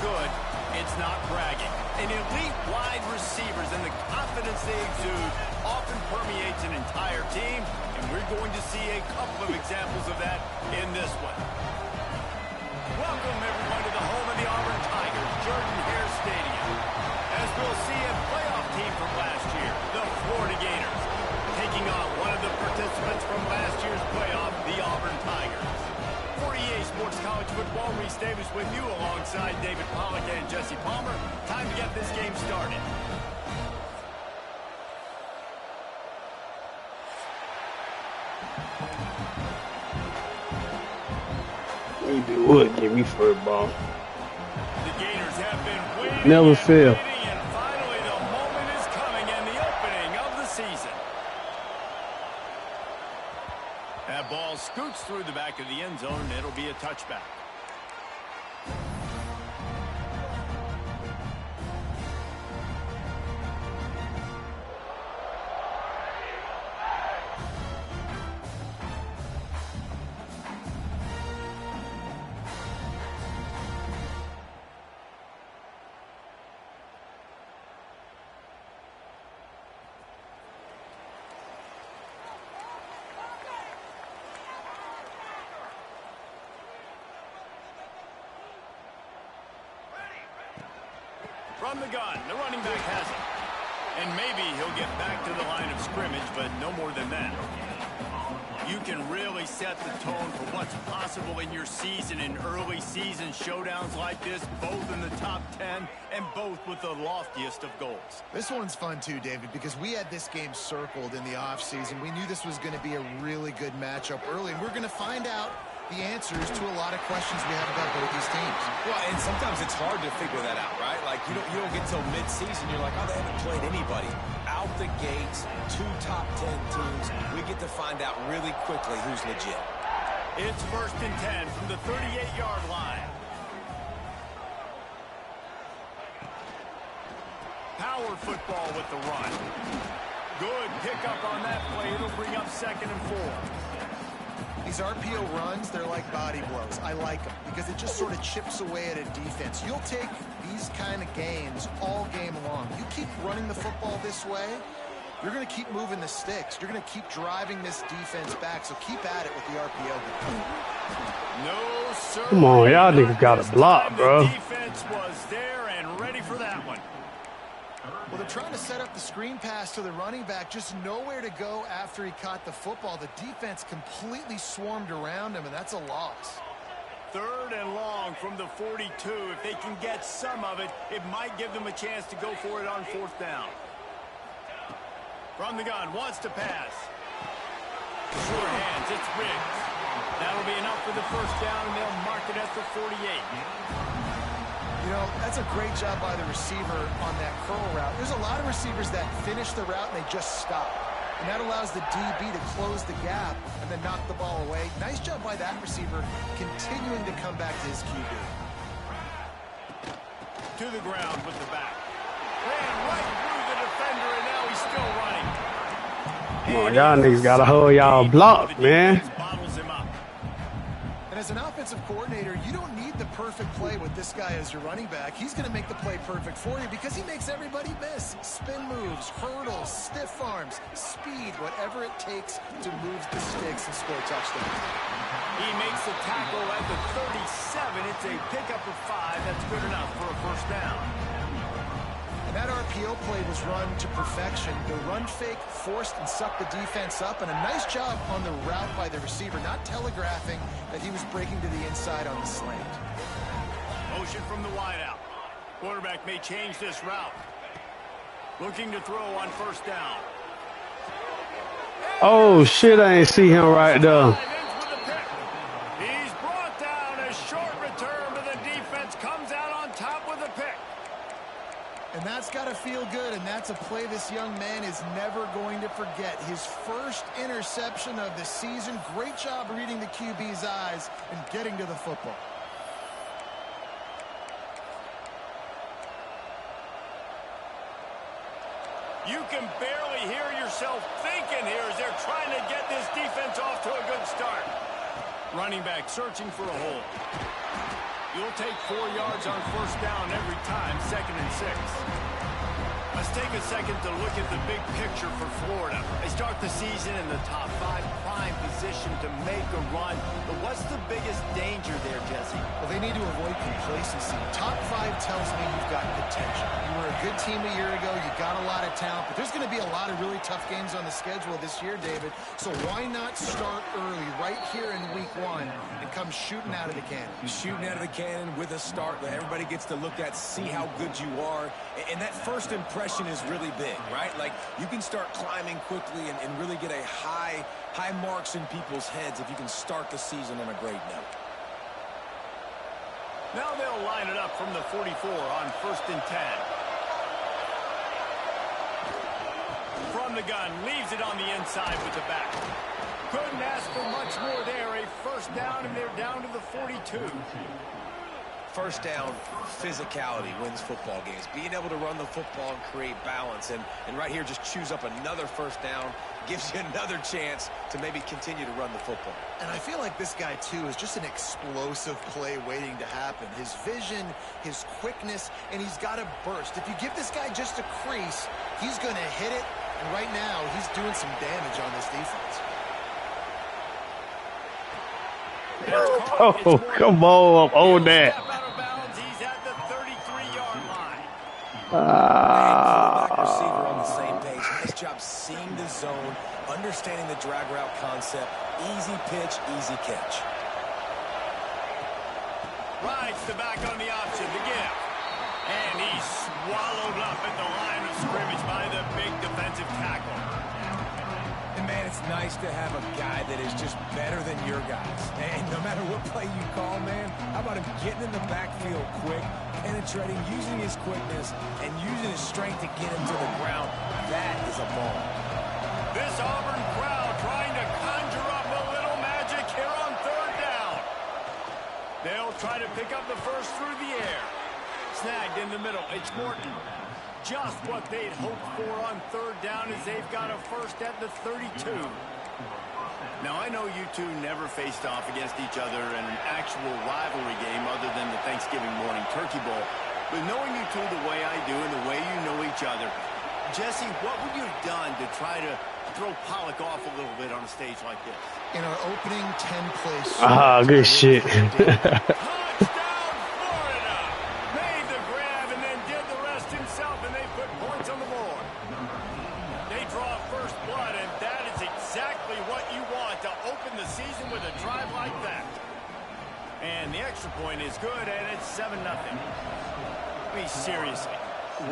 good, it's not bragging. And elite wide receivers and the confidence they exude often permeates an entire team, and we're going to see a couple of examples of that in this one. Welcome, everyone, to the home of the Auburn Tigers, Jordan Hare Stadium. As we'll see a playoff team from last year, the Florida Gators, taking on one of the participants from last year's playoff, the Auburn Tigers. For EA Sports College Football, Reese Davis with you alongside David Pollack and Jesse Palmer. Time to get this game started. You would give me football. The Gators have been waiting. Never fail. And finally the moment is coming and the opening of the season. That ball scoots through the back of the end zone, and it'll be a touchback. From the gun, the running back has it. And maybe he'll get back to the line of scrimmage, but no more than that. You can really set the tone for what's possible in your season in early season showdowns like this, both in the top 10 and both with the loftiest of goals. This one's fun too, David, because we had this game circled in the offseason. We knew this was going to be a really good matchup early, and we're going to find out the answers to a lot of questions we have about both these teams. Well, and sometimes it's hard to figure that out, right? Like, you don't get till mid-season, you're like, oh, they haven't played anybody. Out the gates, 2 top 10 teams, we get to find out really quickly who's legit. It's 1st and 10 from the 38-yard line. Power football with the run. Good pickup on that play. It'll bring up 2nd and 4. These RPO runs, they're like body blows. I like them because it just sort of chips away at a defense. You'll take these kind of games all game long. You keep running the football this way, you're going to keep moving the sticks. You're going to keep driving this defense back, so keep at it with the RPO. No, sir. Come on, y'all niggas got a block, bro. The defense was there and ready for that one. Well, they're trying to set up the screen pass to the running back, just nowhere to go after he caught the football. The defense completely swarmed around him, and that's a loss. 3rd and long from the 42. If they can get some of it, it might give them a chance to go for it on 4th down. From the gun, wants to pass. Sure hands, it's Riggs. That'll be enough for the 1st down, and they'll mark it at the 48. You know, that's a great job by the receiver on that curl route. There's a lot of receivers that finish the route and they just stop. And that allows the DB to close the gap and then knock the ball away. Nice job by that receiver continuing to come back to his QB. To the ground with the back. Ran right through the defender, and now he's still running. Come on, y'all niggas got to hold y'all block, man. And as an offensive coordinator, you don't need the perfect play with this guy as your running back. He's going to make the play perfect for you because he makes everybody miss. Spin moves, hurdles, stiff arms, speed, whatever it takes to move the sticks and score touchdowns. He makes the tackle at the 37. It's a pickup of 5. That's good enough for a 1st down. And that RPO play was run to perfection. The run fake forced and sucked the defense up, and a nice job on the route by the receiver, not telegraphing that he was breaking to the inside on the slant. Motion from the wideout. Quarterback may change this route. Looking to throw on 1st down. Oh, shit, I ain't see him right there. He's brought down. A short return, but the defense comes out on top with a pick. And that's got to feel good, and that's a play this young man is never going to forget. His 1st interception of the season. Great job reading the QB's eyes and getting to the football. You can barely hear yourself thinking here as they're trying to get this defense off to a good start. Running back searching for a hole. You'll take 4 yards on first down every time, 2nd and 6. Let's take a second to look at the big picture for Florida. They start the season in the top 5, prime position to make a run. But what's the biggest danger there, Jesse? Well, they need to avoid complacency. Top 5 tells me you've got potential. You were a good team a year ago. You got a lot of talent. But there's going to be a lot of really tough games on the schedule this year, David. So why not start early right here in week 1 and come shooting out of the cannon? Shooting out of the cannon with a start that everybody gets to look at, see how good you are. And that first impression is really big, right? Like, you can start climbing quickly and really get a high marks in people's heads if you can start the season on a great note. Now they'll line it up from the 44 on 1st and 10. From the gun, leaves it on the inside with the back. Couldn't ask for much more there. A first down, and they're down to the 42. First down, physicality wins football games. Being able to run the football and create balance. And right here, just choose up another first down. Gives you another chance to maybe continue to run the football. And I feel like this guy, too, is just an explosive play waiting to happen. His vision, his quickness, and he's got a burst. If you give this guy just a crease, he's going to hit it. And right now, he's doing some damage on this defense. Oh, come on, own that. He's at the 33-yard line. Quarterback receiver on the same page. Nice job seeing the zone, understanding the drag route concept. Easy pitch, easy catch. Rides the back on the option to give. And he's swallowed up at the line of scrimmage by the big defensive tackle. And, man, it's nice to have a guy that is just better than your guys. And no matter what play you call, man, how about him getting in the backfield quick, penetrating, using his quickness, and using his strength to get him to the ground. That is a ball. This Auburn crowd trying to conjure up a little magic here on 3rd down. They'll try to pick up the first through the air. Snagged in the middle. It's Morton. Just what they'd hoped for on 3rd down as they've got a first at the 32. Now, I know you two never faced off against each other in an actual rivalry game other than the Thanksgiving morning Turkey Bowl. But knowing you two the way I do and the way you know each other, Jesse, what would you have done to try to throw Pollock off a little bit on a stage like this? In our opening 10-play Good shit. And the extra point is good, and it's 7-0. I mean, seriously,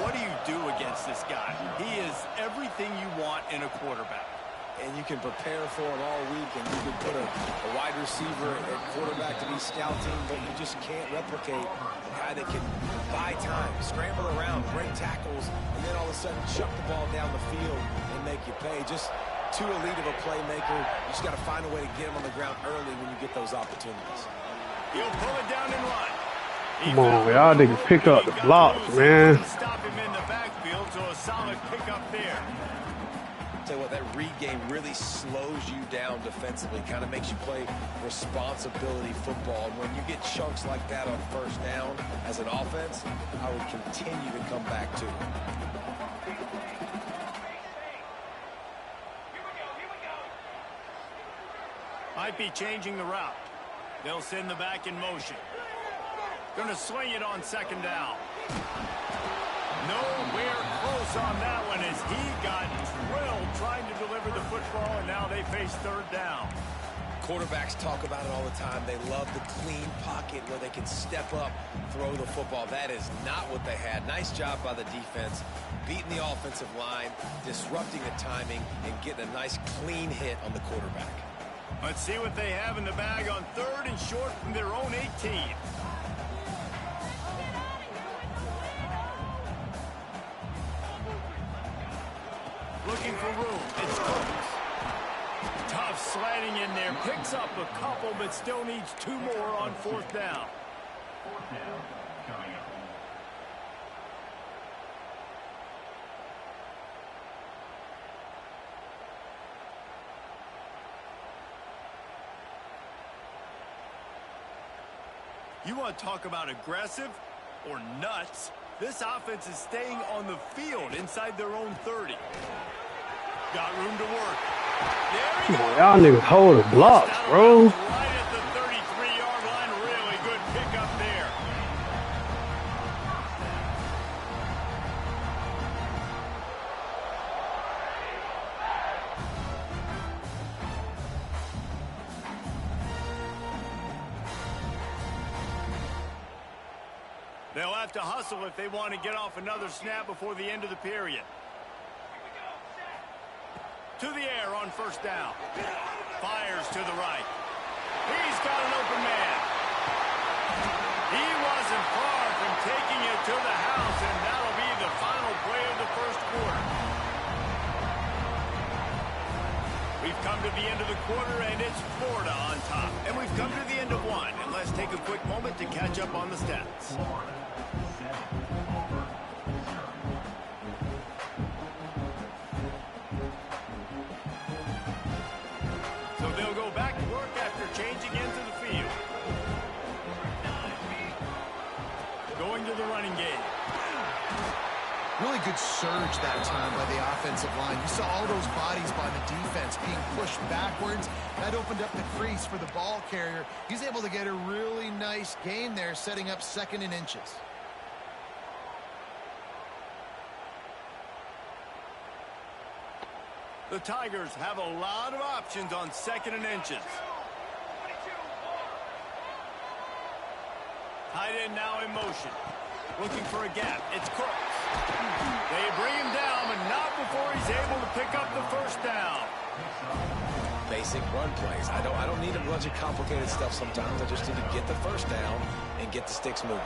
what do you do against this guy? He is everything you want in a quarterback. And you can prepare for him all week, and you can put a wide receiver at quarterback to be scouting, but you just can't replicate a guy that can buy time, scramble around, break tackles, and then all of a sudden chuck the ball down the field and make you pay. Just too elite of a playmaker. You just got to find a way to get him on the ground early when you get those opportunities. He'll pull it down and run. Come on, y'all niggas pick up the blocks, man. Stop him in the backfield, so a solid pickup there. Tell you what, that read game really slows you down defensively, kind of makes you play responsibility football. And when you get chunks like that on first down as an offense, I would continue to come back to it. Might be changing the route. They'll send the back in motion. Going to swing it on 2nd down. Nowhere close on that one as he got drilled trying to deliver the football, and now they face 3rd down. Quarterbacks talk about it all the time. They love the clean pocket where they can step up, throw the football. That is not what they had. Nice job by the defense, beating the offensive line, disrupting the timing, and getting a nice clean hit on the quarterback. Let's see what they have in the bag on 3rd and short from their own 18. Looking for room. It's Cooks. Tough sliding in there. Picks up a couple, but still needs 2 more on 4th down. 4th down coming up. You want to talk about aggressive or nuts? This offense is staying on the field inside their own 30. Got room to work. Come on, y'all niggas hold the blocks, bro. Right at the 33-yard line. Really good pickup there. They'll have to hustle if they want to get off another snap before the end of the period. To the air on first down. Fires to the right. He's got an open man. He wasn't far from taking it to the house, and that'll be the final play of the first quarter. We've come to the end of the quarter, and it's Florida on top. And we've come to the end of one. And let's take a quick moment to catch up on the stats. So they'll go back to work after changing into the field. Going to the running game. Really good surge that time by the offensive line. You saw all those bodies by the defense being pushed backwards. That opened up the crease for the ball carrier. He's able to get a really nice gain there, setting up 2nd and inches. The Tigers have a lot of options on 2nd and inches. Tight end now in motion. Looking for a gap. It's Cook. They bring him down, but not before he's able to pick up the first down. Basic run plays. I don't need a bunch of complicated stuff sometimes. I just need to get the first down and get the sticks moving.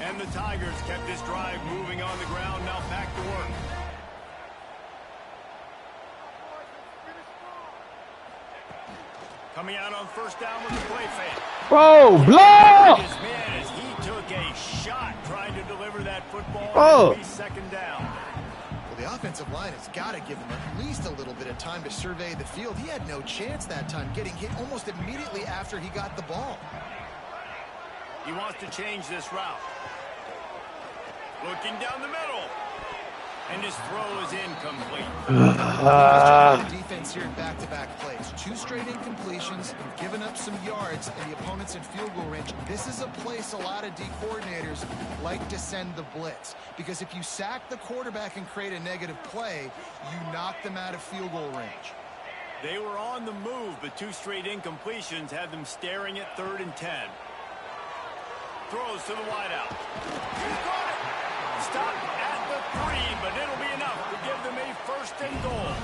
And the Tigers kept this drive moving on the ground. Now back to work. Coming out on first down with the play fake. Bro, block! His man, as he took a shot trying to deliver that football. Oh. And 2nd down. Well, the offensive line has got to give him at least a little bit of time to survey the field. He had no chance that time, getting hit almost immediately after he got the ball. He wants to change this route. Looking down the middle. And his throw is incomplete. Defense here in back-to-back plays. 2 straight incompletions. You've given up some yards, and the opponent's in field goal range. This is a place a lot of D coordinators like to send the blitz. Because if you sack the quarterback and create a negative play, you knock them out of field goal range. They were on the move, but 2 straight incompletions had them staring at 3rd and 10. Throws to the wideout. He's got it. Stop at the 3, but it'll be enough to give them a 1st and goal.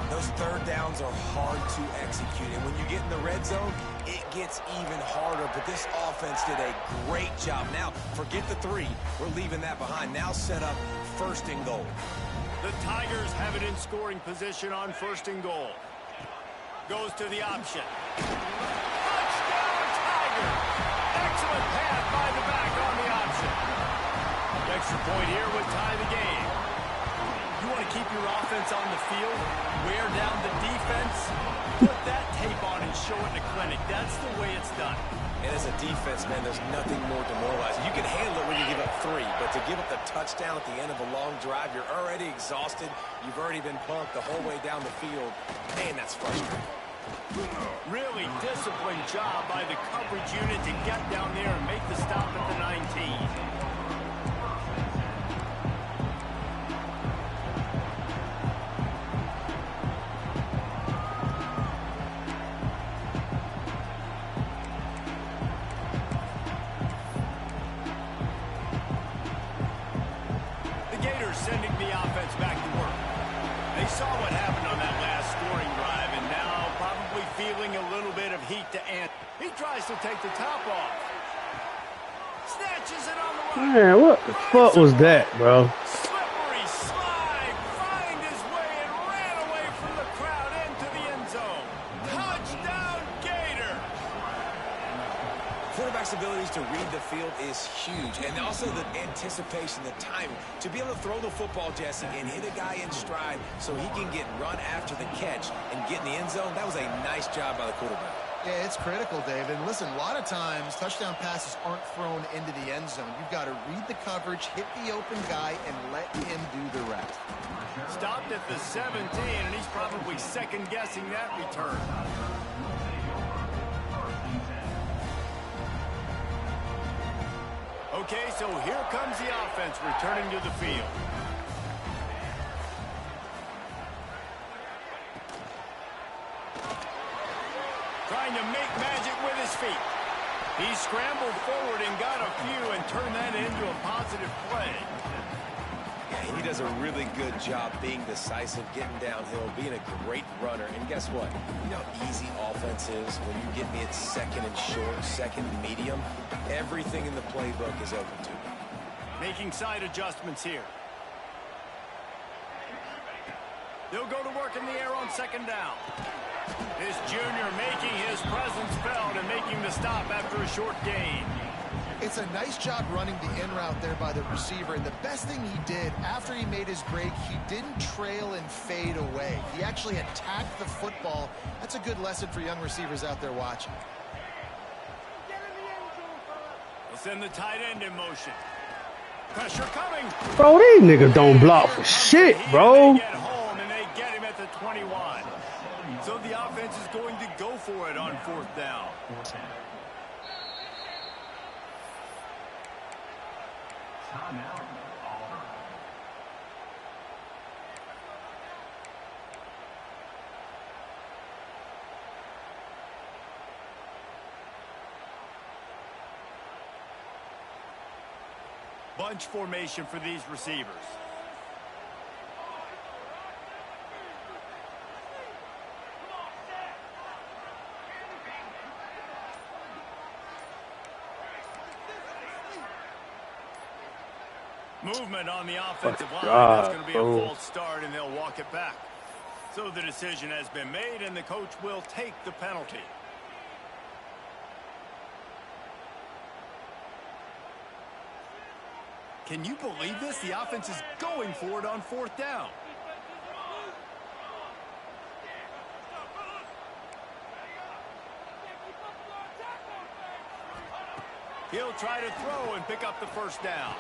Those 3rd downs are hard to execute, and when you get in the red zone, it gets even harder. But this offense did a great job. Now, forget the 3. We're leaving that behind. Now set up 1st and goal. The Tigers have it in scoring position on 1st and goal. Goes to the option. Touchdown, Tiger! Excellent pass by the back on the option. The extra point here would tie the game. You want to keep your offense on the field, wear down the defense, put that tape on and show it in a clinic. That's the way it's done. And as a defense, man, there's nothing more demoralizing. You can handle it when you give up 3, but to give up the touchdown at the end of a long drive, you're already exhausted. You've already been punked the whole way down the field. Man, that's frustrating. Really disciplined job by the coverage unit to get down there and make the stop at the 19. Sending the offense back to work. They saw what happened on that last scoring drive, and now probably feeling a little bit of heat to end. He tries to take the top off. Snatches it on the right. Man, what the fuck was that, bro? Slippery slide. Find his way and ran away from the crowd into the end zone. Touchdown, Gator. quarterback's abilities to read the field is huge, and also the anticipation, the timing. To be able to throw the football, Jesse, and hit a guy in stride so he can get run after the catch and get in the end zone, that was a nice job by the quarterback. Yeah, it's critical, David. Listen, a lot of times touchdown passes aren't thrown into the end zone. You've got to read the coverage, hit the open guy, and let him do the rest. Stopped at the 17, and he's probably second-guessing that return. Okay, so here comes the offense returning to the field. Trying to make magic with his feet. He scrambled forward and got a few and turned that into a positive play. Yeah, he does a really good job being decisive, getting downhill, being a great runner. And guess what? You know, easy offenses, when you get me at second and short, second and medium, everything in the playbook is open to me. Making side adjustments here. They'll go to work in the air on second down. This junior making his presence felt and making the stop after a short gain. It's a nice job running the in route there by the receiver, and the best thing he did after he made his break, he didn't trail and fade away. He actually attacked the football. That's a good lesson for young receivers out there watching. They'll send the tight end in motion. Pressure coming. Bro, these niggas don't block for shit, bro. They get home and they get him at the 21. So the offense is going to go for it on fourth down. Bunch formation for these receivers. Movement on the offensive line. That's going to be a false start, and they'll walk it back. So the decision has been made, and the coach will take the penalty. Can you believe this? The offense is going for it on fourth down. He'll try to throw and pick up the first down.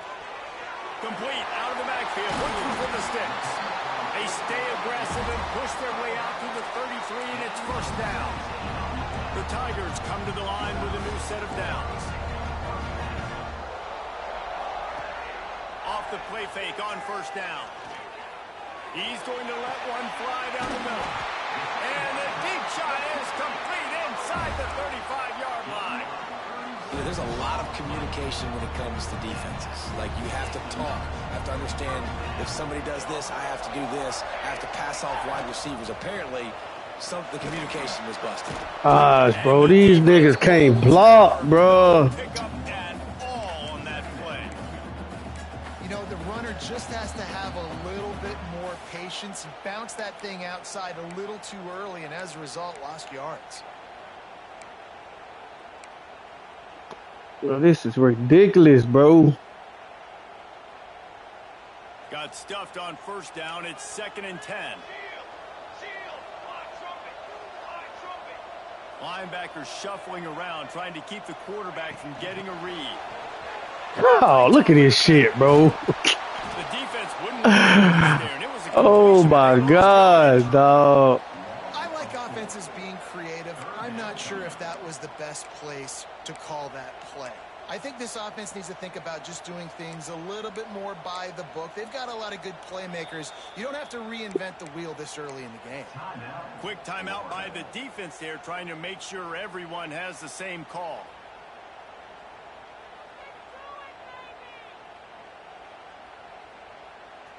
Complete out of the backfield, looking for the sticks. They stay aggressive and push their way out to the 33, and it's first down. The Tigers come to the line with a new set of downs. Off the play fake on first down. He's going to let one fly down the middle. And the deep shot is complete inside the 35-yard line. There's a lot of communication when it comes to defenses. Like, you have to talk. I have to understand if somebody does this, I have to do this. I have to pass off wide receivers. Apparently, the communication was busted. Bro, these niggas can't block, bro. Pick up at all on that play. You know, the runner just has to have a little bit more patience. He bounced that thing outside a little too early, and as a result, lost yards. Bro, this is ridiculous, bro. Got stuffed on first down. It's 2nd and 10. Linebackers shuffling around, trying to keep the quarterback from getting a read. Oh, look at this shit, bro. The defense wouldn't let there, and it was a Oh my God, dog. I like offenses being creative. I'm not sure if that was the best place to call that play. I think this offense needs to think about just doing things a little bit more by the book. They've got a lot of good playmakers. You don't have to reinvent the wheel this early in the game. Quick timeout by the defense there, trying to make sure everyone has the same call.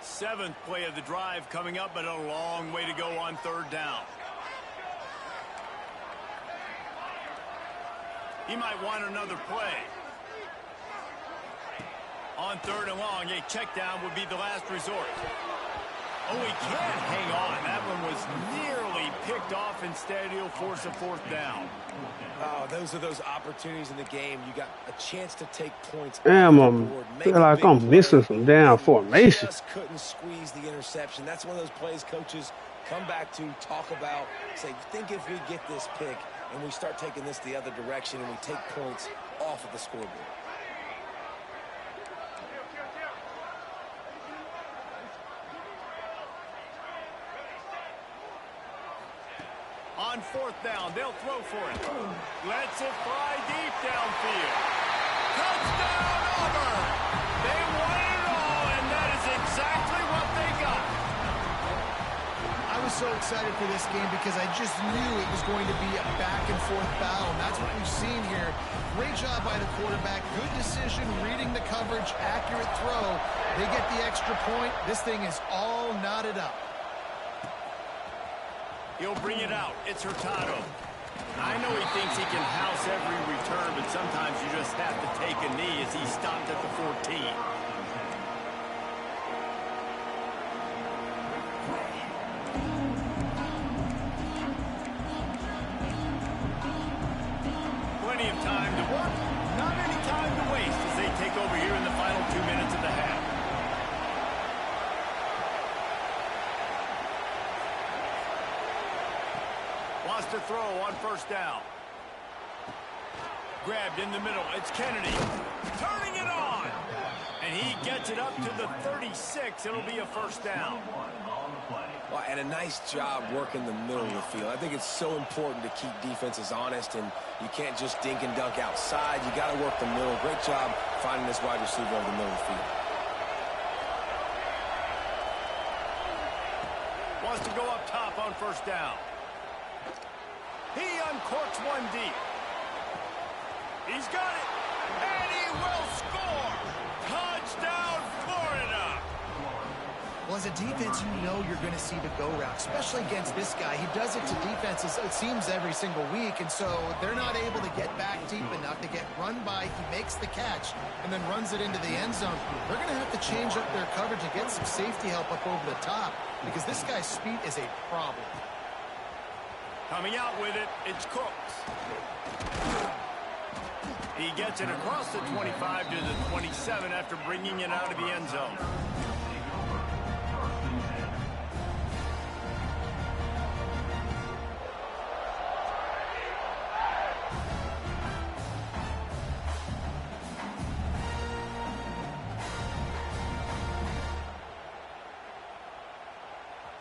Seventh play of the drive coming up, but a long way to go on third down. He might want another play. On third and long, a check down would be the last resort. Oh, he can't hang on. That one was nearly picked off. Instead, he'll force a fourth down. Oh, those are those opportunities in the game. You got a chance to take points. Damn, I feel like I'm missing some damn formation. Just couldn't squeeze the interception. That's one of those plays coaches come back to, talk about, say, think if we get this pick and we start taking this the other direction and we take points off of the scoreboard. On fourth down, they'll throw for it. Lets it fly deep downfield. Touchdown, Auburn! They won it all, and that is exactly what they got. I was so excited for this game because I just knew it was going to be a back-and-forth battle, and that's what we've seen here. Great job by the quarterback. Good decision, reading the coverage, accurate throw. They get the extra point. This thing is all knotted up. He'll bring it out. It's Hurtado. I know he thinks he can house every return, but sometimes you just have to take a knee as he stopped at the 14. Plenty of time to work. Not any time to waste as they take over here in the final 2 minutes of the half. Wants to throw on first down. Grabbed in the middle. It's Kennedy. Turning it on. And he gets it up to the 36. It'll be a first down. Well, and a nice job working the middle of the field. I think it's so important to keep defenses honest, and you can't just dink and dunk outside. You got to work the middle. Great job finding this wide receiver over the middle of the field. Wants to go up top on first down. He uncorks one deep. He's got it. And he will score. Touchdown, Florida. Well, as a defense, you know you're going to see the go route, especially against this guy. He does it to defenses, it seems, every single week, and so they're not able to get back deep enough to get run by. He makes the catch and then runs it into the end zone. They're going to have to change up their coverage and get some safety help up over the top because this guy's speed is a problem. Coming out with it, it's Cooks. He gets it across the 25 to the 27 after bringing it out of the end zone.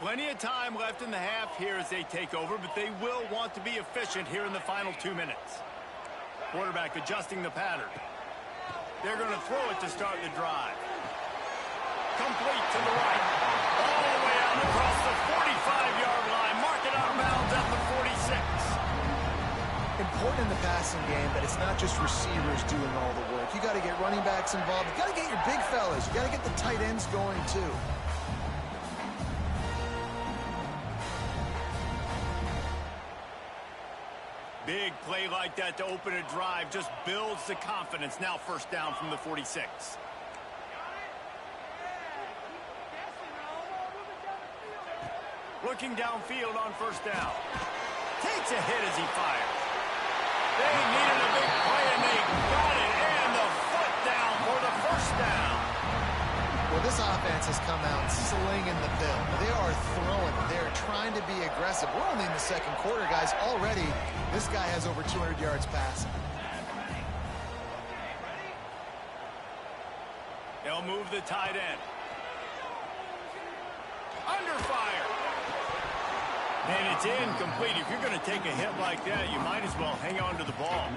Plenty of time left in the half here as they take over, but they will want to be efficient here in the final 2 minutes. Quarterback adjusting the pattern. They're going to throw it to start the drive. Complete to the right. All the way out across the 45-yard line. Mark it out of bounds at the 46. Important in the passing game that it's not just receivers doing all the work. You got to get running backs involved. You got to get your big fellas. You got to get the tight ends going too. Big play like that to open a drive just builds the confidence. Now first down from the 46. Looking downfield on first down. Takes a hit as he fires. They needed a big play, and they got it. And the foot down for the first down. Well, this offense has come out slinging the bill. They are throwing. They're trying to be aggressive. We're only in the second quarter, guys. Already, this guy has over 200 yards passing. They'll move the tight end. Under fire. And it's incomplete. If you're going to take a hit like that, you might as well hang on to the ball.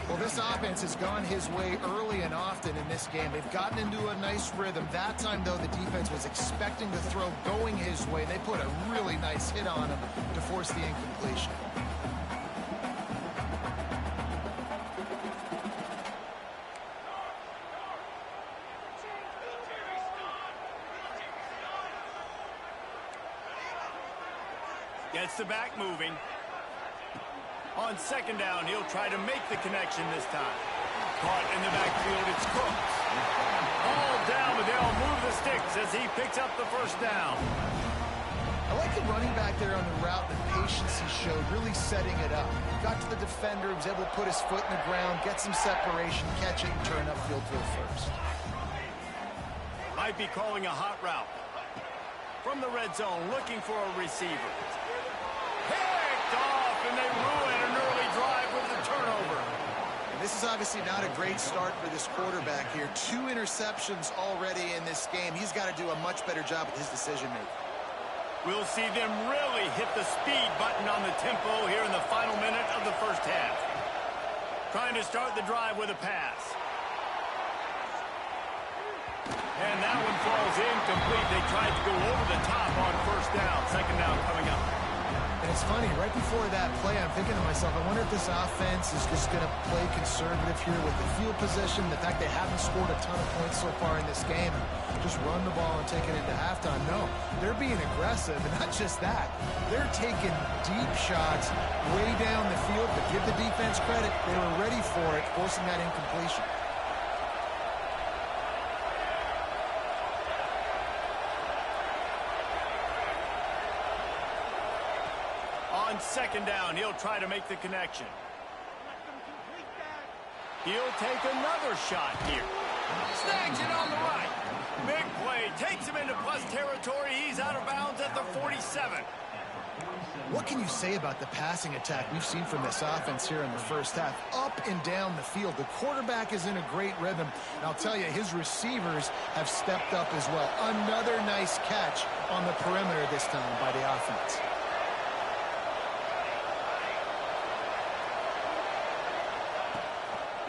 Well, this offense has gone his way early and often in this game. They've gotten into a nice rhythm. That time, though, the defense was expecting the throw going his way. They put a really nice hit on him to force the incompletion. Gets the back moving. On second down, he'll try to make the connection this time. Caught in the backfield, it's Cooks. All down, but they'll move the sticks as he picks up the first down. I like the running back there on the route, the patience he showed, really setting it up. Got to the defender, was able to put his foot in the ground, get some separation, catch it, and turn upfield for the first. Might be calling a hot route. From the red zone, looking for a receiver. Picked off, and they ruin an early drive with the turnover. And this is obviously not a great start for this quarterback here. 2 interceptions already in this game. He's got to do a much better job with his decision-making. We'll see them really hit the speed button on the tempo here in the final minute of the first half. Trying to start the drive with a pass. And that one falls incomplete. They tried to go over the top on first down. Second down coming up. And it's funny, right before that play, I'm thinking to myself, I wonder if this offense is just going to play conservative here with the field position, the fact they haven't scored a ton of points so far in this game, and just run the ball and take it into halftime. No, they're being aggressive, and not just that. They're taking deep shots way down the field, but give the defense credit. They were ready for it, forcing that incompletion. On second down, he'll try to make the connection. He'll take another shot here. Snags it on the right. Big play, takes him into plus territory. He's out of bounds at the 47. What can you say about the passing attack we've seen from this offense here in the first half? Up and down the field. The quarterback is in a great rhythm. And I'll tell you, his receivers have stepped up as well. Another nice catch on the perimeter this time by the offense.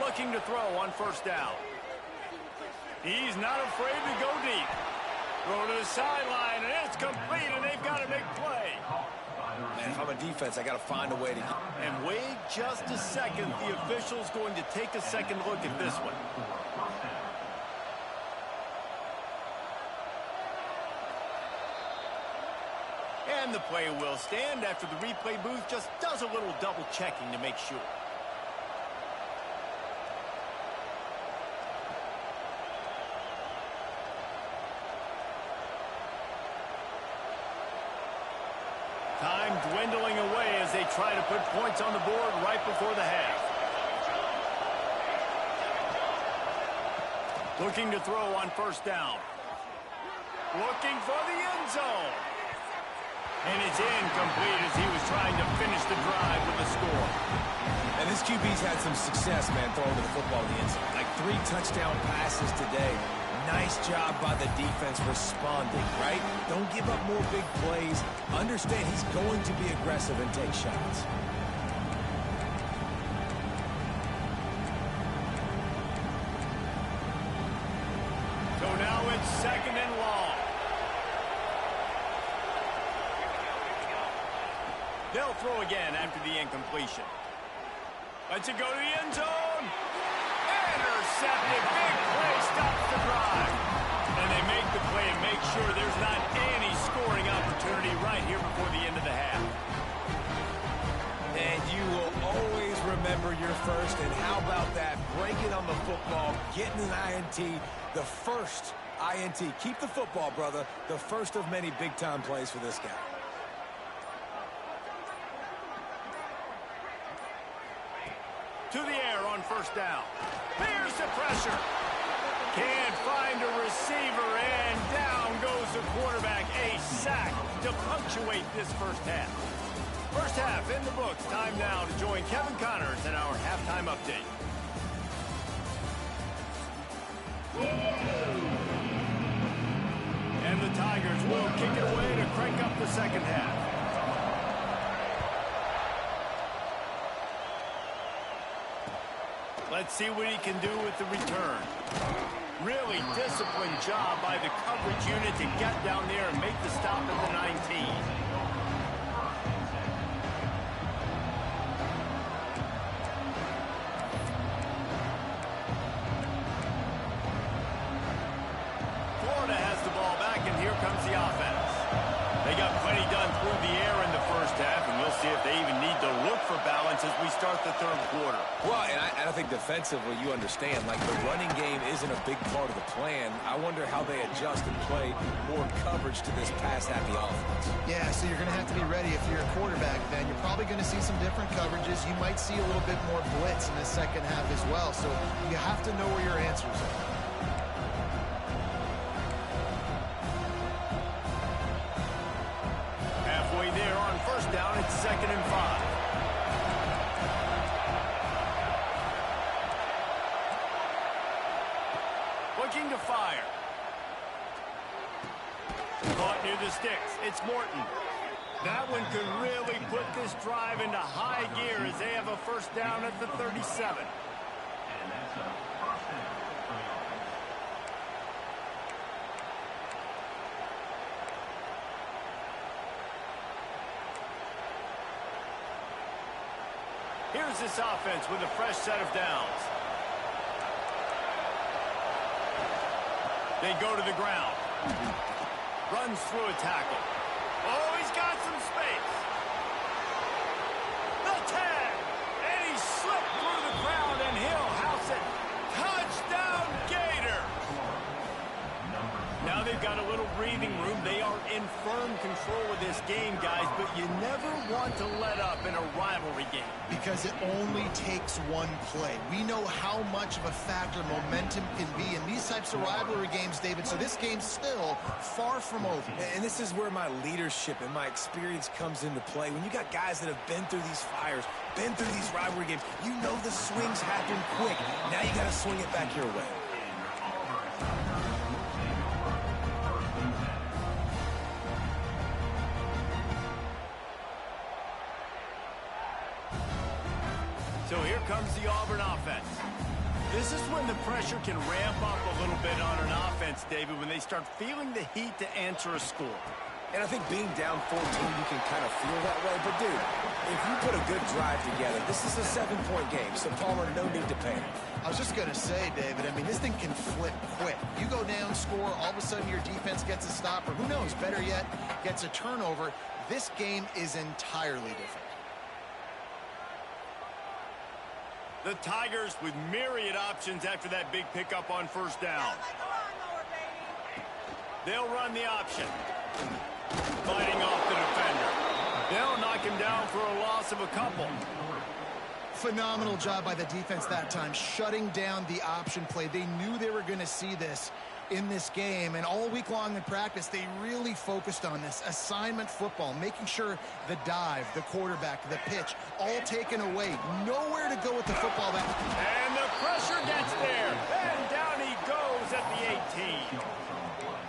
Looking to throw on first down. He's not afraid to go deep. Throw to the sideline, and it's complete, and they've got a big play. Man, if I'm a defense, I got to find a way to... And wait just a second. The official's going to take a second look at this one. And the play will stand after the replay booth just does a little double checking to make sure. Time dwindling away as they try to put points on the board right before the half. Looking to throw on first down. Looking for the end zone. And it's incomplete as he was trying to finish the drive with a score. And this QB's had some success, man, throwing the football to the end zone. Like 3 touchdown passes today. Nice job by the defense responding, right? Don't give up more big plays. Understand he's going to be aggressive and take shots. So now it's second and long. They'll throw again after the incompletion. Lets it go to the end zone. Intercepted. Big play stops the drive. And they make the play and make sure there's not any scoring opportunity right here before the end of the half. And you will always remember your first. And how about that? Breaking on the football, getting an INT, the first INT. Keep the football, brother. The first of many big-time plays for this guy. To the air on first down. Here's the pressure. Can't find a receiver, and down goes the quarterback. A sack to punctuate this first half. First half in the books. Time now to join Kevin Connors in our halftime update. And the Tigers will kick it away to crank up the second half. Let's see what he can do with the return. Really disciplined job by the coverage unit to get down there and make the stop at the 19. Florida has the ball back, and here comes the offense. They got plenty done through the air in the first half, and we'll see if they even need to look for balance as we start the third quarter. Well, and I think defensively, you understand, like the running game isn't a big part of the plan. I wonder how they adjust and play more coverage to this pass-happy offense. Yeah, so you're going to have to be ready if you're a quarterback then. You're probably going to see some different coverages. You might see a little bit more blitz in the second half as well. So you have to know where your answers are. Halfway there on first down, it's 2nd and 5. Looking to fire. Caught near the sticks. It's Morton. That one could really put this drive into high gear as they have a first down at the 37. Here's this offense with a fresh set of downs. They go to the ground. Runs through a tackle. Oh, he's got some space. The tag. And he slipped through the crowd, and he'll house it. Touchdown, Gator. Now they've got a little breathing room. They are in firm control of this game, guys, but you never want to let up in a rivalry game. Because it only takes one play. We know how much of a factor momentum can be in these types of rivalry games, David, so this game's still far from over. And this is where my leadership and my experience comes into play. When you got guys that have been through these fires, been through these rivalry games, you know the swings happen quick. Now you got to swing it back your way. So here comes the Auburn offense. This is when the pressure can ramp up a little bit on an offense, David, when they start feeling the heat to answer a score. And I think being down 14, you can kind of feel that way. But, dude, if you put a good drive together, this is a 7-point game. So, Palmer, no need to panic. I was just going to say, David, I mean, this thing can flip quick. You go down, score, all of a sudden your defense gets a stop, or who knows, better yet, gets a turnover. This game is entirely different. The Tigers with myriad options after that big pickup on first down. They'll run the option. Fighting off the defender. They'll knock him down for a loss of a couple. Phenomenal job by the defense that time, shutting down the option play. They knew they were going to see this in this game, and all week long in practice, they really focused on this assignment football, making sure the dive, the quarterback, the pitch, all taken away. Nowhere to go with the football. And the pressure gets there, and down he goes at the 18.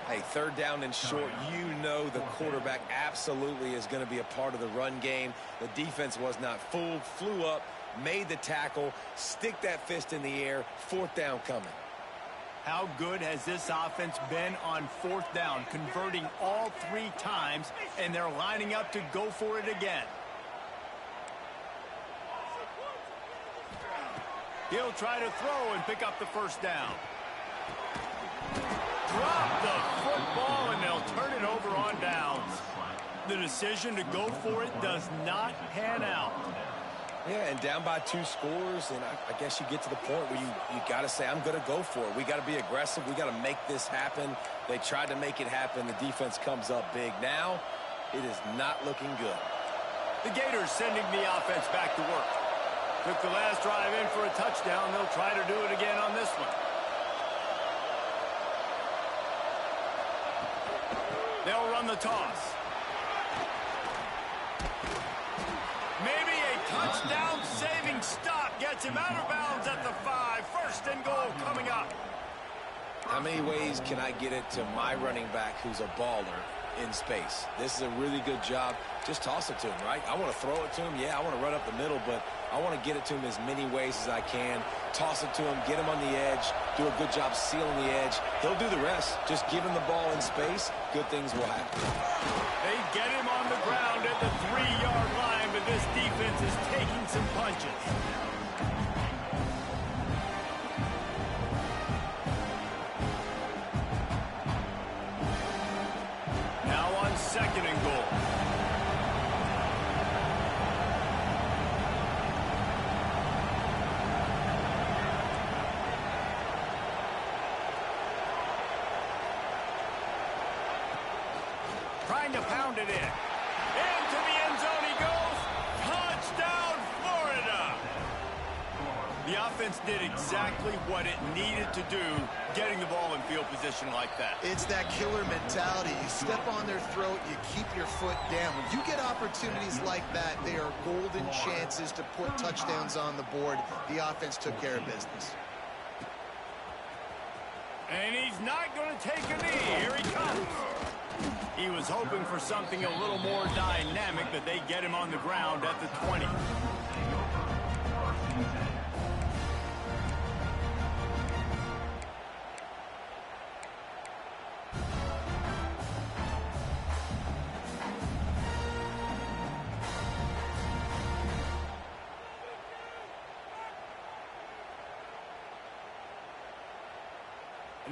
Hey, third down and short, you know the quarterback absolutely is going to be a part of the run game. The defense was not fooled, flew up, made the tackle, stick that fist in the air, fourth down coming. How good has this offense been on fourth down, converting all 3 times, and they're lining up to go for it again. He'll try to throw and pick up the first down. Drop the football, and they'll turn it over on downs. The decision to go for it does not pan out. Yeah, and down by 2 scores, and I guess you get to the point where you got to say, I'm going to go for it. We got to be aggressive. We got to make this happen. They tried to make it happen. The defense comes up big. Now, it is not looking good. The Gators sending the offense back to work. Took the last drive in for a touchdown. They'll try to do it again on this one. They'll run the toss. Maybe a touchdown-saving stop gets him out of bounds at the 5. First and goal coming up. How many ways can I get it to my running back who's a baller in space? This is a really good job. Just toss it to him, right? I want to throw it to him. Yeah, I want to run up the middle, but I want to get it to him as many ways as I can. Toss it to him, get him on the edge, do a good job sealing the edge. He'll do the rest. Just give him the ball in space. Good things will happen. They get him on the ground at the 3-yard line, but this defense is taking some punches. Now on second and goal. to pound it in. Into the end zone he goes. Touchdown, Florida! The offense did exactly what it needed to do, getting the ball in field position like that. It's that killer mentality. You step on their throat, you keep your foot down. When you get opportunities like that, they are golden chances to put touchdowns on the board. The offense took care of business. And he's not going to take a knee. Here he comes. He was hoping for something a little more dynamic, but they get him on the ground at the 20.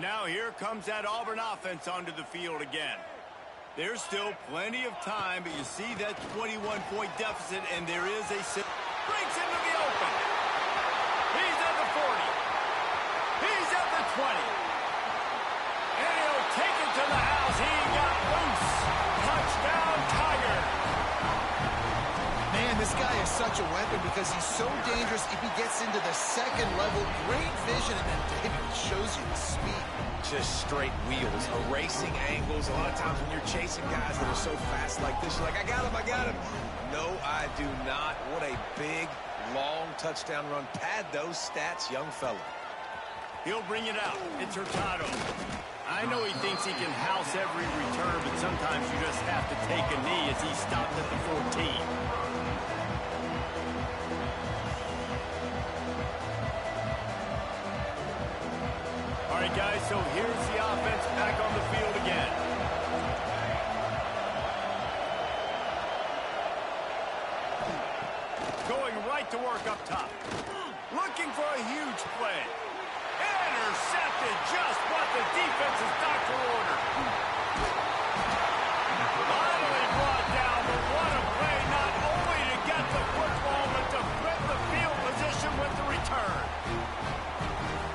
Now here comes that Auburn offense onto the field again. There's still plenty of time, but you see that 21-point deficit, and there is a... breaks into the open. He's at the 40. He's at the 20. And he'll take it to the house. He got loose. Touchdown, Tiger. Man, this guy is such a weapon because he's so dangerous if he gets into the second level. Great vision, and then David shows you the speed. Just straight wheels, erasing angles. A lot of times when you're chasing guys that are so fast like this, you're like, I got him, I got him. No, I do not. What a big, long touchdown run. Pad those stats, young fella. He'll bring it out. It's Hurtado. I know he thinks he can house every return, but sometimes you just have to take a knee as he stopped at the 14. All right, guys, so here's the offense back on the field again. Going right to work up top. Looking for a huge play. Intercepted, just what the defense's doctor ordered. Finally brought down, but what a play, not only to get the football, but to flip the field position with the return.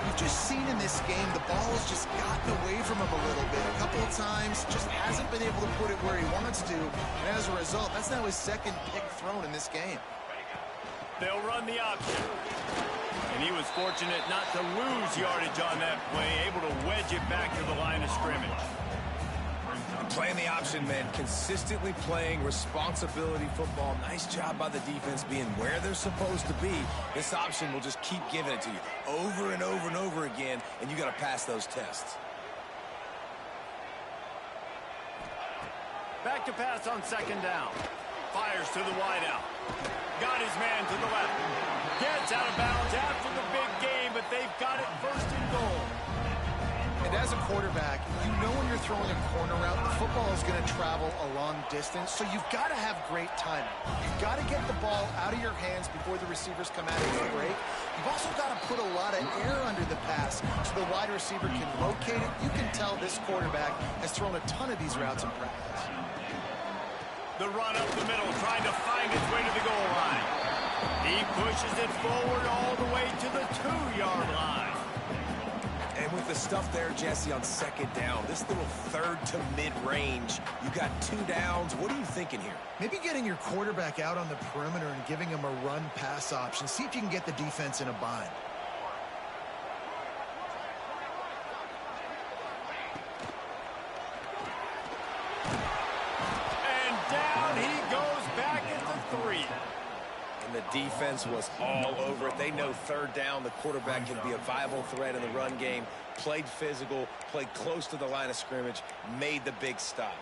You've just seen in this game, the ball has just gotten away from him a little bit. A couple of times, just hasn't been able to put it where he wants to. And as a result, that's now his second pick thrown in this game. They'll run the option. And he was fortunate not to lose yardage on that play, able to wedge it back to the line of scrimmage. Playing the option, man, consistently playing responsibility football. Nice job by the defense being where they're supposed to be. This option will just keep giving it to you over and over and over again, and you got to pass those tests. Back to pass on second down. Fires to the wideout. Got his man to the left. Gets out of bounds after the big game, but they've got it first and goal. And as a quarterback, you know when you're throwing a corner route, the football is going to travel a long distance, so you've got to have great timing. You've got to get the ball out of your hands before the receivers come out of the break. You've also got to put a lot of air under the pass so the wide receiver can locate it. You can tell this quarterback has thrown a ton of these routes in practice. The run up the middle, trying to find its way to the goal line. He pushes it forward all the way to the 2-yard line. And with the stuff there, Jesse, on second down, this little third to mid-range, you got 2 downs. What are you thinking here? Maybe getting your quarterback out on the perimeter and giving him a run-pass option. See if you can get the defense in a bind. And the defense was all over it. They know third down, the quarterback can be a viable threat in the run game. Played physical, played close to the line of scrimmage, made the big stop.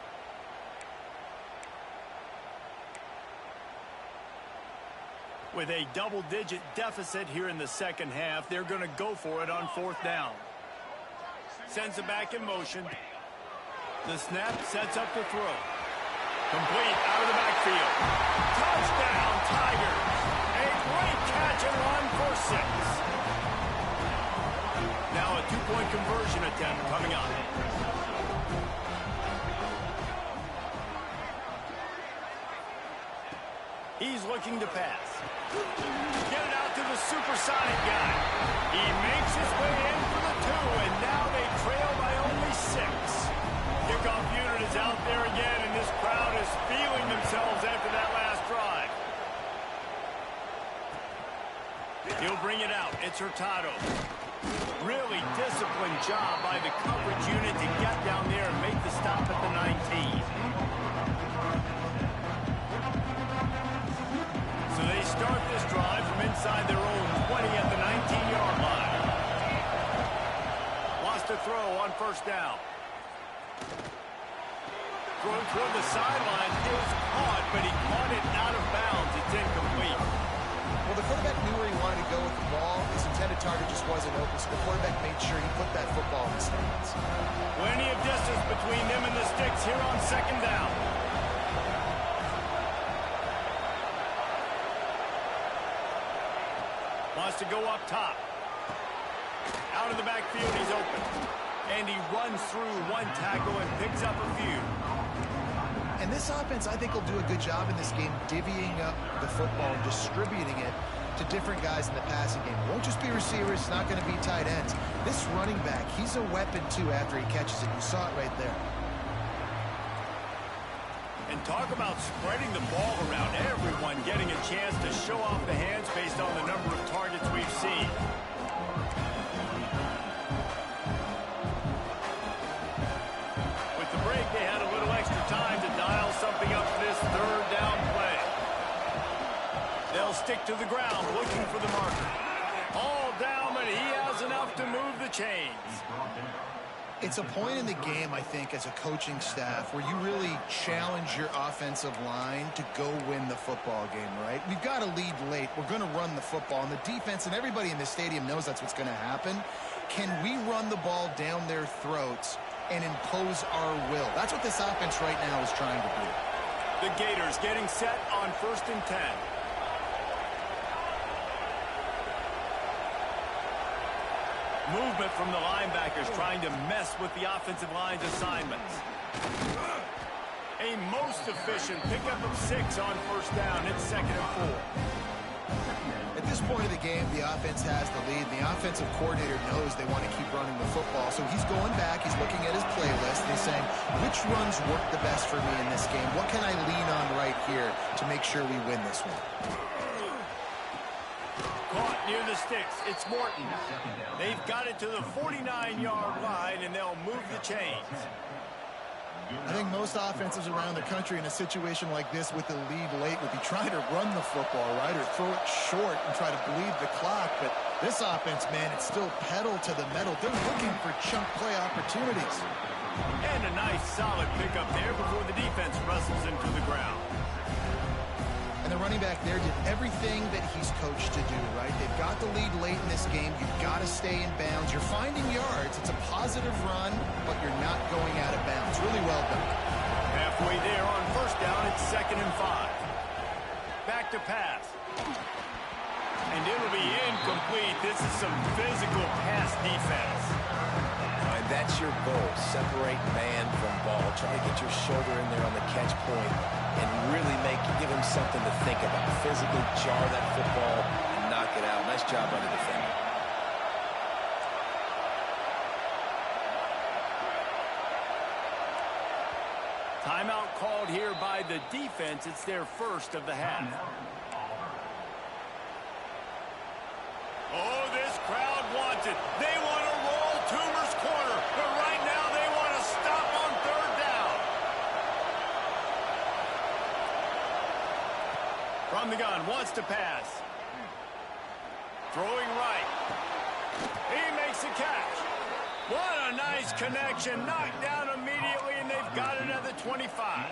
With a double-digit deficit here in the second half, they're going to go for it on fourth down. Sends it back in motion. The snap sets up the throw. Complete out of the backfield. Touchdown, Tigers. A great catch and run for 6. Now a 2-point conversion attempt coming up. He's looking to pass. Get it out to the supersonic guy. He makes his way in for the 2, and now they trail by only 6. Kickoff unit is out there again, and this crowd He'll bring it out. It's Hurtado. Really disciplined job by the coverage unit to get down there and make the stop at the 19. So they start this drive from inside their own 20 at the 19-yard line. Lost a throw on first down. Thrown toward the sideline. It was caught, but he caught it out of bounds. It's incomplete. Well, the quarterback knew where he wanted to go with the ball. His intended target just wasn't open, so the quarterback made sure he put that football in the stands. Plenty of distance between them and the sticks here on second down. Wants to go up top. Out of the backfield, he's open. And he runs through one tackle and picks up a few. And this offense, I think, will do a good job in this game divvying up the football and distributing it to different guys in the passing game. It won't just be receivers. It's not going to be tight ends. This running back, he's a weapon, too, after he catches it. You saw it right there. And talk about spreading the ball around. Everyone getting a chance to show off the hands based on the number of targets we've seen. With the break, they had a little extra time to dial something up for this third down play. They'll stick to the ground looking for the marker. All down, but he has enough to move the chains. It's a point in the game, I think, as a coaching staff where you really challenge your offensive line to go win the football game, right? We've got to lead late. We're going to run the football. And the defense and everybody in the stadium knows that's what's going to happen. Can we run the ball down their throats and impose our will? That's what this offense right now is trying to do. The Gators getting set on 1st and 10. Movement from the linebackers trying to mess with the offensive line's assignments. A most efficient pickup of 6 on first down. It's 2nd and 4. At this point of the game, the offense has the lead. The offensive coordinator knows they want to keep running the football. So he's going back. He's looking at his playlist. And he's saying, which runs work the best for me in this game? What can I lean on right here to make sure we win this one? Caught near the sticks. It's Morton. They've got it to the 49-yard line, and they'll move the chains. I think most offenses around the country in a situation like this with the lead late would be trying to run the football, right, or throw it short and try to bleed the clock. But this offense, man, it's still pedal to the metal. They're looking for chunk play opportunities. And a nice solid pickup there before the defense wrestles into the ground. And the running back there did everything that he's coached to do, right? They've got the lead late in this game. You've got to stay in bounds. You're finding yards. It's a positive run, but you're not going out of bounds. Really well done. Halfway there on first down, it's 2nd and 5. Back to pass. And it'll be incomplete. This is some physical pass defense. And that's your goal. Separate man from ball. Try to get your shoulder in there on the catch point and really give him something to think about. Physically jar that football and knock it out. Nice job by the defender. Timeout called here by the defense. It's their first of the half. Oh, this crowd wants it. They want to roll Toomer's corner, but right now they want to stop on 3rd down. From the gun, wants to pass. Throwing right. He makes a catch. What a nice connection. Knocked down immediately, and they've got it at the 25.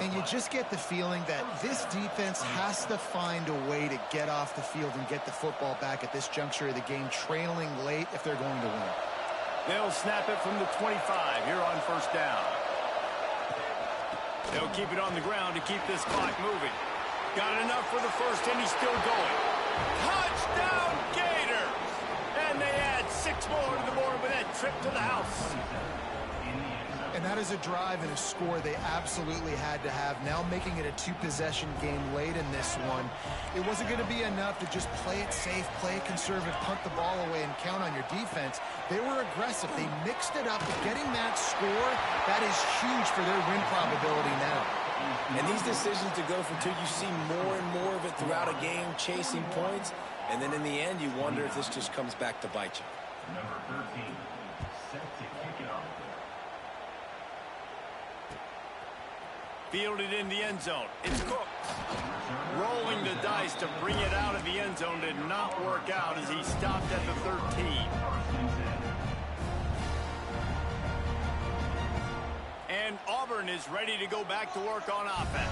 And you just get the feeling that this defense has to find a way to get off the field and get the football back at this juncture of the game, trailing late if they're going to win. They'll snap it from the 25 here on first down. They'll keep it on the ground to keep this clock moving. Got enough for the first, and he's still going. Touchdown, Gators! And they add 6 more to the board with that trip to the house. And that is a drive and a score they absolutely had to have. Now making it a 2-possession game late in this one. It wasn't going to be enough to just play it safe, play it conservative, punt the ball away, and count on your defense. They were aggressive. They mixed it up. Getting that score, that is huge for their win probability now. And these decisions to go for two, you see more and more of it throughout a game, chasing points. And then in the end, you wonder if this just comes back to bite you. Number 13, set to kick it off. Fielded in the end zone. It's Cook. Rolling the dice to bring it out of the end zone did not work out as he stopped at the 13. And Auburn is ready to go back to work on offense.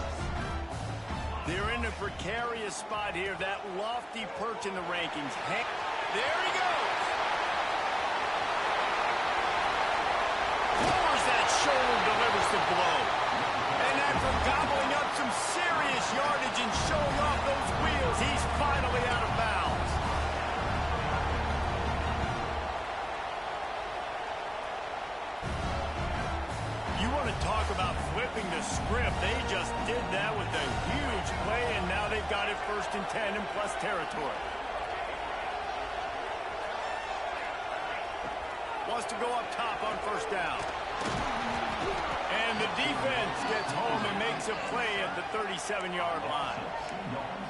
They're in a precarious spot here. That lofty perch in the rankings. There he goes. Lowers that shoulder, delivers the blow. And after gobbling up some serious yardage and showing off those wheels, he's finally out of bounds. You want to talk about flipping the script. They just did that with a huge play, and now they've got it 1st and 10 in plus territory. Wants to go up top on 1st down. And the defense gets home and makes a play at the 37-yard line.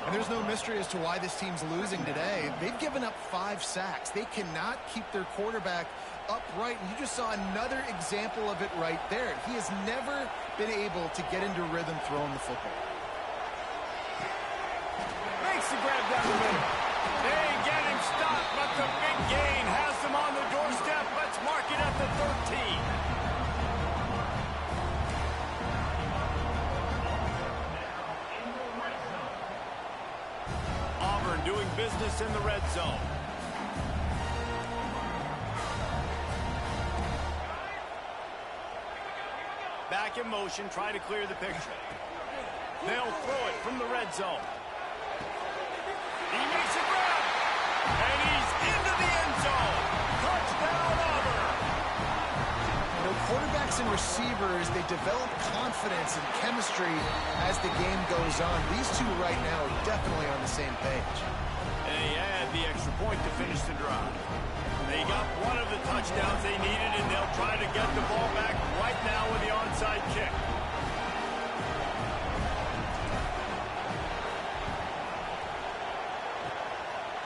And there's no mystery as to why this team's losing today. They've given up 5 sacks. They cannot keep their quarterback upright. And you just saw another example of it right there. He has never been able to get into rhythm throwing the football. Makes the grab down the middle. They get him stopped, but the big gain has them on the doorstep. Let's mark it at the 13. Auburn doing business in the red zone. Back in motion, try to clear the picture. They'll throw it from the red zone. He makes a grab, and he's into the end zone. Touchdown, Auburn. You know, quarterbacks and receivers, they develop confidence and chemistry as the game goes on. These two right now are definitely on the same page. And they add the extra point to finish the drive. They got one of the touchdowns they needed, and they'll try to get the ball back right now with the onside kick.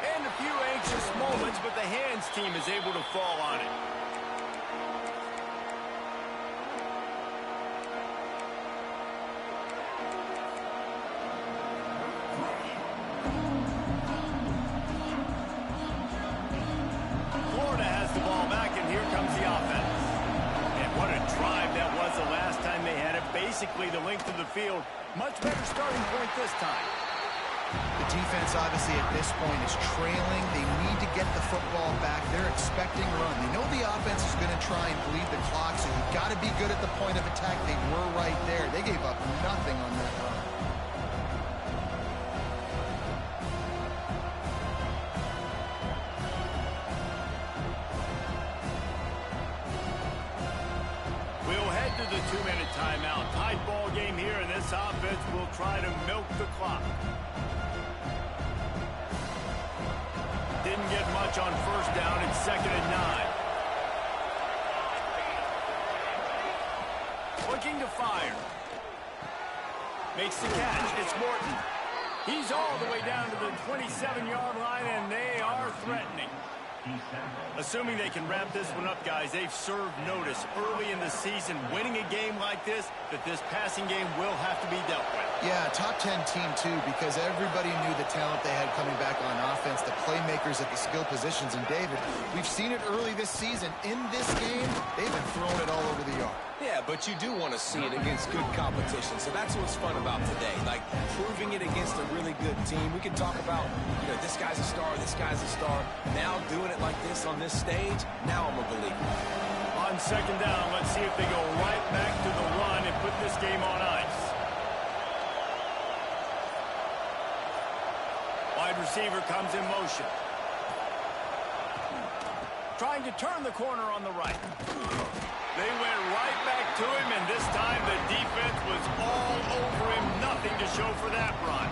And a few anxious moments, but the hands team is able to fall on it. Florida has the ball back, and here comes the offense. And what a drive that was the last time they had it. Basically the length of the field. Much better starting point this time. The defense, obviously, at this point is trailing. They need to get the football back. They're expecting run. They know the offense is going to try and bleed the clock, so you've got to be good at the point of attack. They were right there. They gave up nothing on that run. We'll head to the 2-minute timeout. Tight ball game here, and this offense will try to milk the clock. Didn't get much on 1st down. It's 2nd and 9. Looking to fire. Makes the catch. It's Morton. He's all the way down to the 27-yard line, and they are threatening. Assuming they can wrap this one up, guys, they've served notice early in the season. Winning a game like this, that this passing game will have to be dealt with. Yeah, top 10 team, too, because everybody knew the talent they had coming back on offense, the playmakers at the skill positions. And, David, we've seen it early this season. In this game, they've been throwing it all over the yard. Yeah, but you do want to see it against good competition. So that's what's fun about today, like proving it against a really good team. We can talk about, you know, this guy's a star, this guy's a star. Now doing it like this on this stage, now I'm a believer. On 2nd down, let's see if they go right back to the run and put this game on ice. Wide receiver comes in motion. Trying to turn the corner on the right. They went right back to him, and this time the defense was all over him. Nothing to show for that run.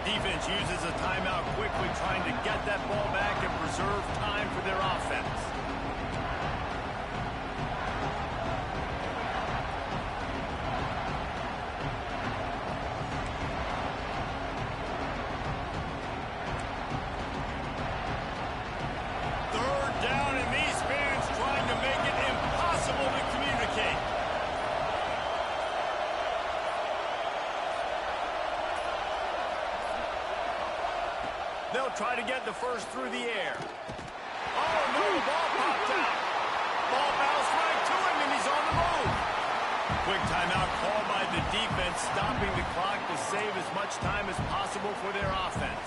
Defense uses a timeout quickly, trying to get that ball back and preserve time for their offense. They'll try to get the first through the air. Oh, no, the ball popped out. Ball bounced right to him, and he's on the move. Quick timeout called by the defense, stopping the clock to save as much time as possible for their offense.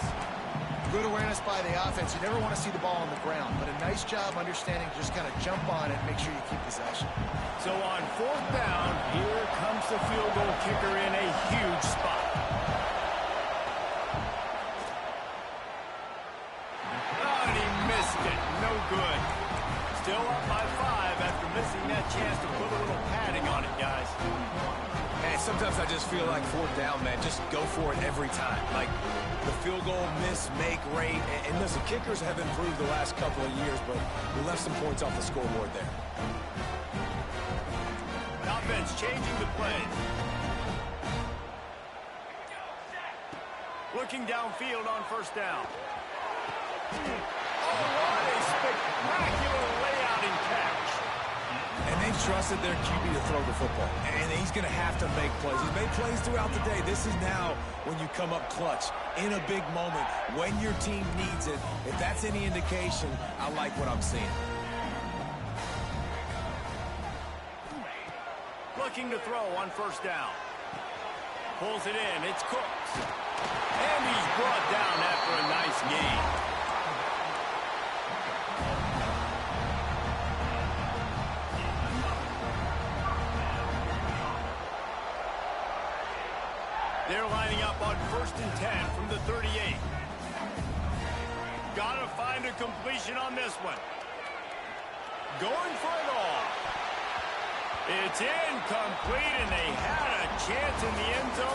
Good awareness by the offense. You never want to see the ball on the ground, but a nice job understanding to just kind of jump on it and make sure you keep possession. So on fourth down, here comes the field goal kicker in a huge spot. Oh, and he missed it. No good. Still up by 5 after missing that chance to put a little padding on it, guys. Man, sometimes I just feel like fourth down, man, just go for it every time. Like the field goal miss, make rate. And listen, kickers have improved the last couple of years, but we left some points off the scoreboard there. Offense changing the play. Looking downfield on first down. Oh, what a spectacular layout and catch. And they've trusted their QB to throw the football. And he's going to have to make plays. He's made plays throughout the day. This is now when you come up clutch in a big moment when your team needs it. If that's any indication, I like what I'm seeing. Looking to throw on first down. Pulls it in. It's Cooks. And he's brought down after a nice gain. They're lining up on 1st and 10 from the 38. Gotta find a completion on this one. Going for it all. It's incomplete, and they had a chance in the end zone.